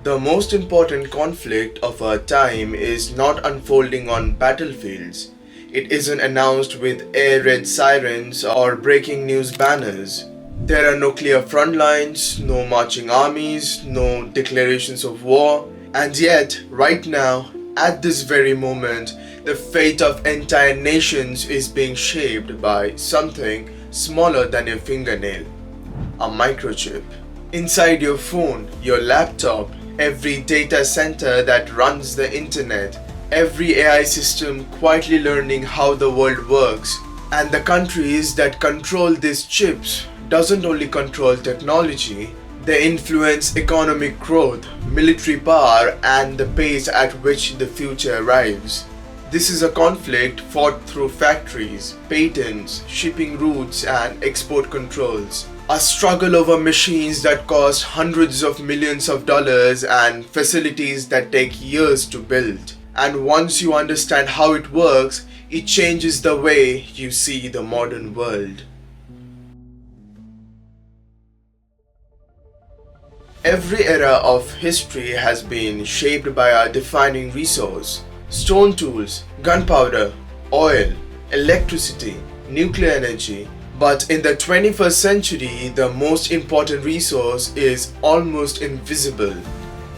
The most important conflict of our time is not unfolding on battlefields. It isn't announced with air raid sirens or breaking news banners. There are no clear front lines, no marching armies, no declarations of war, and yet, right now, at this very moment, the fate of entire nations is being shaped by something smaller than your fingernail, a microchip. Inside your phone, your laptop, every data center that runs the internet, every AI system quietly learning how the world works. And the countries that control these chips doesn't only control technology, they influence economic growth, military power, and the pace at which the future arrives. This is a conflict fought through factories, patents, shipping routes, and export controls. A struggle over machines that cost hundreds of millions of dollars and facilities that take years to build. And once you understand how it works, it changes the way you see the modern world. Every era of history has been shaped by a defining resource. Stone tools, gunpowder, oil, electricity, nuclear energy. But in the 21st century, the most important resource is almost invisible: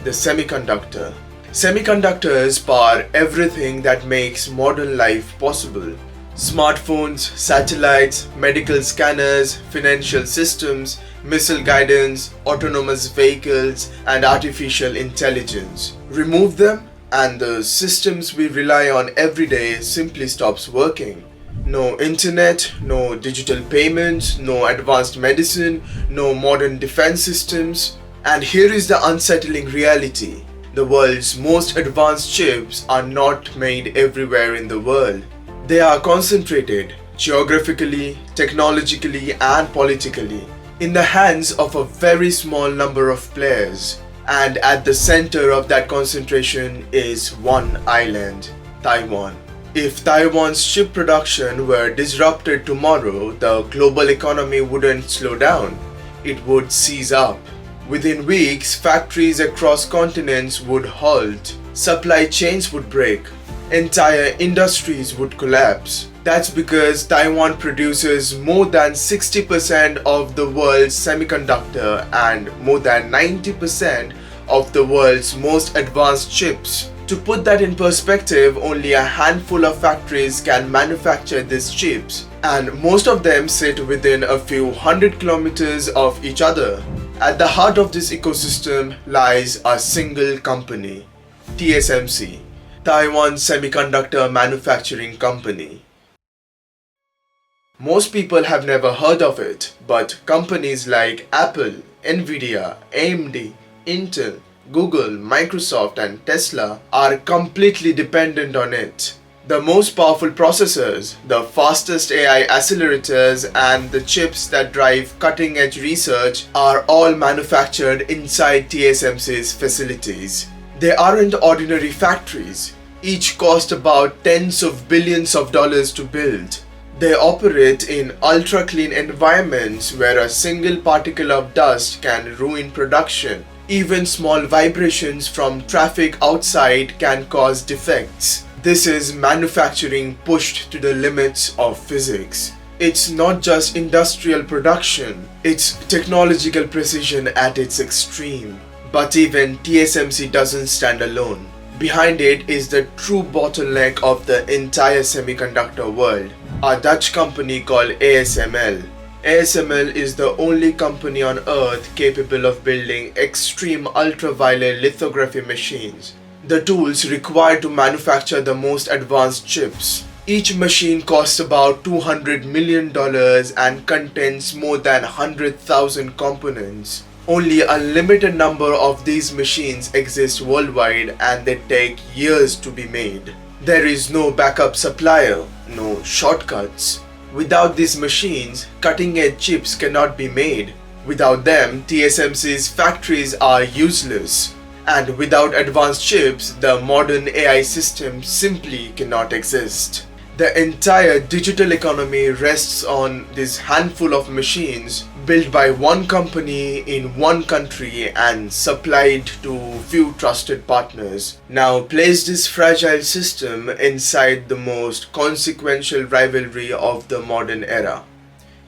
the semiconductor. Semiconductors power everything that makes modern life possible. Smartphones, satellites, medical scanners, financial systems, missile guidance, autonomous vehicles, and artificial intelligence. Remove them, and the systems we rely on every day simply stops working. No internet, no digital payments, no advanced medicine, no modern defense systems. And here is the unsettling reality. The world's most advanced chips are not made everywhere in the world. They are concentrated geographically, technologically, and politically in the hands of a very small number of players. And at the center of that concentration is one island, Taiwan. If Taiwan's chip production were disrupted tomorrow, the global economy wouldn't slow down. It would seize up. Within weeks, factories across continents would halt. Supply chains would break. Entire industries would collapse. That's because Taiwan produces more than 60% of the world's semiconductor and more than 90% of the world's most advanced chips. To put that in perspective, only a handful of factories can manufacture these chips, and most of them sit within a few hundred kilometers of each other. At the heart of this ecosystem lies a single company, TSMC, Taiwan Semiconductor Manufacturing Company. Most people have never heard of it, but companies like Apple, Nvidia, AMD, Intel, Google, Microsoft, and Tesla are completely dependent on it. The most powerful processors, the fastest AI accelerators, and the chips that drive cutting-edge research are all manufactured inside TSMC's facilities. They aren't ordinary factories. Each cost about tens of billions of dollars to build. They operate in ultra-clean environments where a single particle of dust can ruin production. Even small vibrations from traffic outside can cause defects. This is manufacturing pushed to the limits of physics. It's not just industrial production, it's technological precision at its extreme. But even TSMC doesn't stand alone. Behind it is the true bottleneck of the entire semiconductor world, a Dutch company called ASML. ASML is the only company on earth capable of building extreme ultraviolet lithography machines, the tools required to manufacture the most advanced chips. Each machine costs about $200 million and contains more than 100,000 components. Only a limited number of these machines exist worldwide, and they take years to be made. There is no backup supplier, no shortcuts. Without these machines, cutting-edge chips cannot be made. Without them, TSMC's factories are useless. And without advanced chips, the modern AI system simply cannot exist. The entire digital economy rests on this handful of machines built by one company in one country and supplied to few trusted partners. Now place this fragile system inside the most consequential rivalry of the modern era.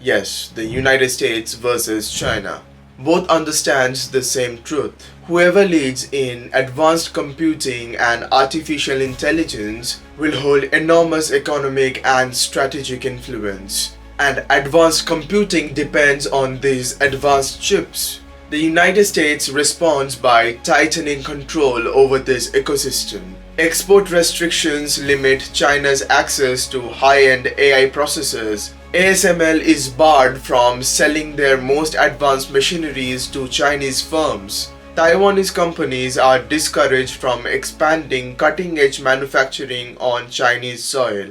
Yes, the United States versus China. Both understands the same truth. Whoever leads in advanced computing and artificial intelligence will hold enormous economic and strategic influence. And advanced computing depends on these advanced chips. The United States responds by tightening control over this ecosystem. Export restrictions limit China's access to high-end AI processors. ASML is barred from selling their most advanced machineries to Chinese firms. Taiwanese companies are discouraged from expanding cutting-edge manufacturing on Chinese soil.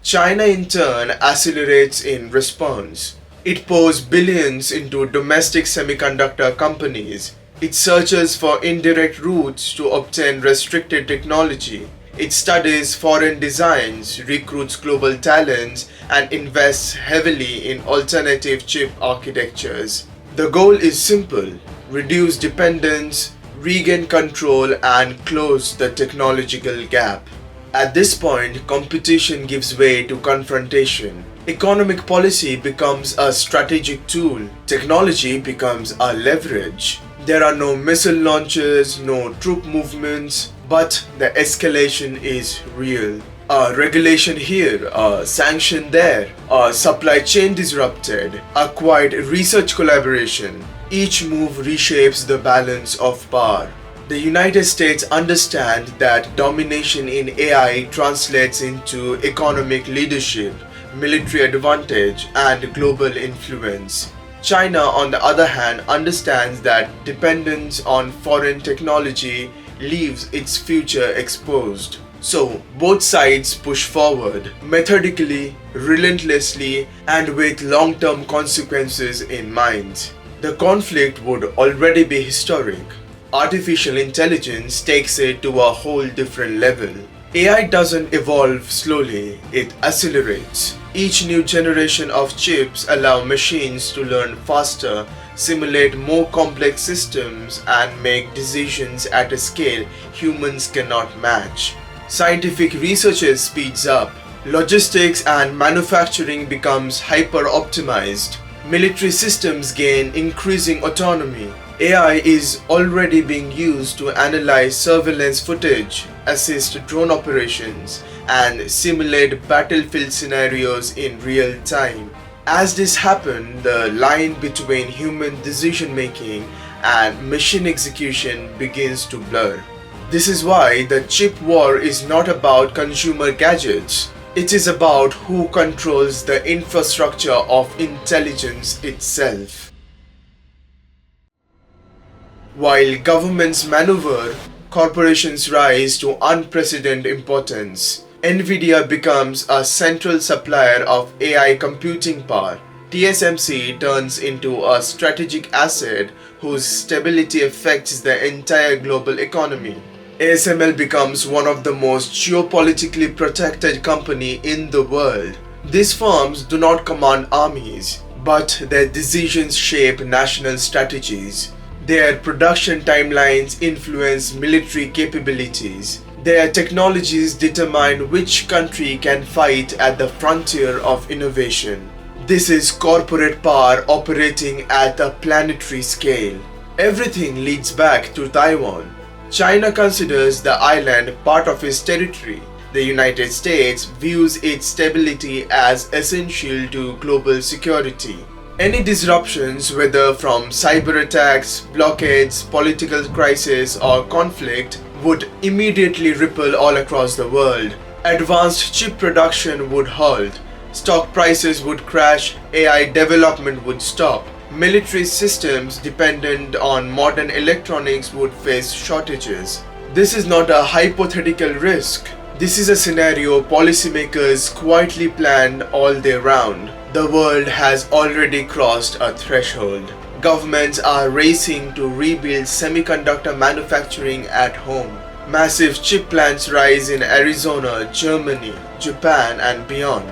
China in turn accelerates in response. It pours billions into domestic semiconductor companies. It searches for indirect routes to obtain restricted technology. It studies foreign designs, recruits global talents, and invests heavily in alternative chip architectures. The goal is simple: reduce dependence, regain control, and close the technological gap. At this point, competition gives way to confrontation. Economic policy becomes a strategic tool. Technology becomes a leverage. There are no missile launches, no troop movements, but the escalation is real. A regulation here, a sanction there, a supply chain disrupted, a quiet research collaboration. Each move reshapes the balance of power. The United States understand that domination in AI translates into economic leadership, military advantage, and global influence. China, on the other hand, understands that dependence on foreign technology leaves its future exposed. So, both sides push forward, methodically, relentlessly, and with long-term consequences in mind. The conflict would already be historic. Artificial intelligence takes it to a whole different level. AI doesn't evolve slowly, it accelerates. Each new generation of chips allow machines to learn faster, simulate more complex systems, and make decisions at a scale humans cannot match. Scientific research speeds up. Logistics and manufacturing becomes hyper-optimized. Military systems gain increasing autonomy. AI is already being used to analyze surveillance footage, assist drone operations, and simulate battlefield scenarios in real time. As this happens, the line between human decision-making and machine execution begins to blur. This is why the chip war is not about consumer gadgets. It is about who controls the infrastructure of intelligence itself. While governments maneuver, corporations rise to unprecedented importance. Nvidia becomes a central supplier of AI computing power. TSMC turns into a strategic asset whose stability affects the entire global economy. ASML becomes one of the most geopolitically protected companies in the world. These firms do not command armies, but their decisions shape national strategies. Their production timelines influence military capabilities. Their technologies determine which country can fight at the frontier of innovation. This is corporate power operating at a planetary scale. Everything leads back to Taiwan. China considers the island part of its territory. The United States views its stability as essential to global security. Any disruptions, whether from cyber attacks, blockades, political crisis, or conflict, would immediately ripple all across the world. Advanced chip production would halt, stock prices would crash, AI development would stop. Military systems dependent on modern electronics would face shortages. This is not a hypothetical risk. This is a scenario policymakers quietly planned all day round. The world has already crossed a threshold. Governments are racing to rebuild semiconductor manufacturing at home. Massive chip plants rise in Arizona, Germany, Japan, and beyond.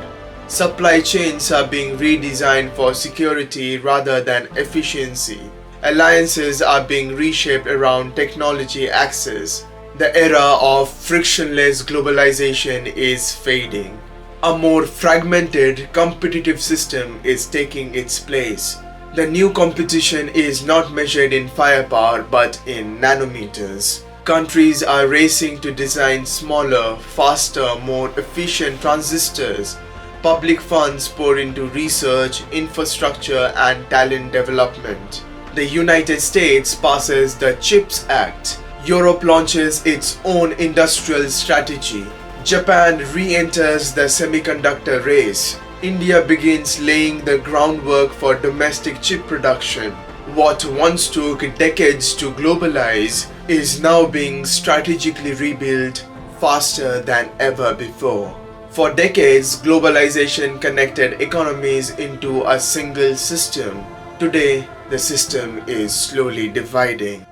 Supply chains are being redesigned for security rather than efficiency. Alliances are being reshaped around technology access. The era of frictionless globalization is fading. A more fragmented, competitive system is taking its place. The new competition is not measured in firepower but in nanometers. Countries are racing to design smaller, faster, more efficient transistors. Public funds pour into research, infrastructure, and talent development. The United States passes the CHIPS Act. Europe launches its own industrial strategy. Japan re-enters the semiconductor race. India begins laying the groundwork for domestic chip production. What once took decades to globalize is now being strategically rebuilt faster than ever before. For decades, globalization connected economies into a single system. Today, the system is slowly dividing.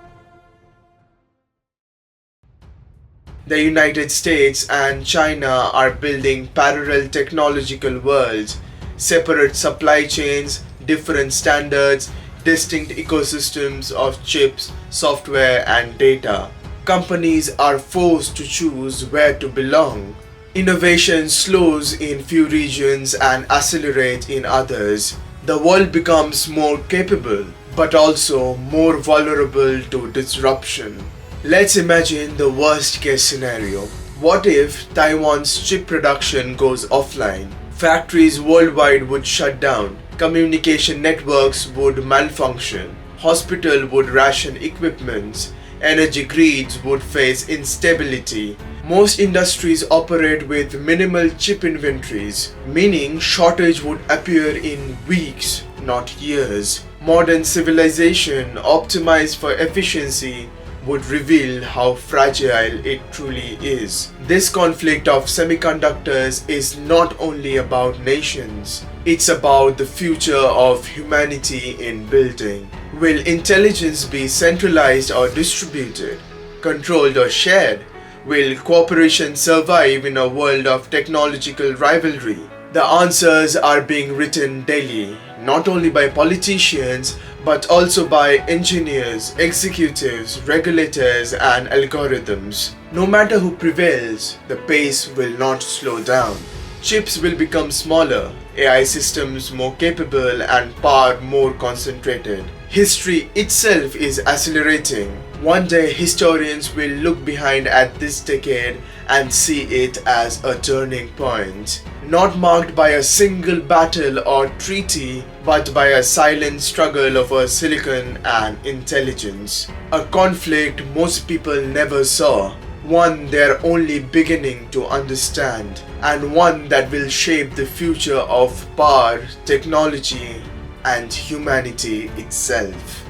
The United States and China are building parallel technological worlds, separate supply chains, different standards, distinct ecosystems of chips, software, and data. Companies are forced to choose where to belong. Innovation slows in few regions and accelerates in others. The world becomes more capable, but also more vulnerable to disruption. Let's imagine the worst case scenario. What if Taiwan's chip production goes offline? Factories worldwide would shut down, communication networks would malfunction, hospitals would ration equipment, energy grids would face instability. Most industries operate with minimal chip inventories, meaning shortage would appear in weeks, not years. Modern civilization, optimized for efficiency, would reveal how fragile it truly is. This conflict of semiconductors is not only about nations, it's about the future of humanity in building. Will intelligence be centralized or distributed, controlled or shared? Will cooperation survive in a world of technological rivalry? The answers are being written daily, not only by politicians, but also by engineers, executives, regulators, and algorithms. No matter who prevails, the pace will not slow down. Chips will become smaller, AI systems more capable, and power more concentrated. History itself is accelerating. One day historians will look behind at this decade and see it as a turning point, not marked by a single battle or treaty, but by a silent struggle over silicon and intelligence. A conflict most people never saw, one they're only beginning to understand, and one that will shape the future of power, technology, and humanity itself.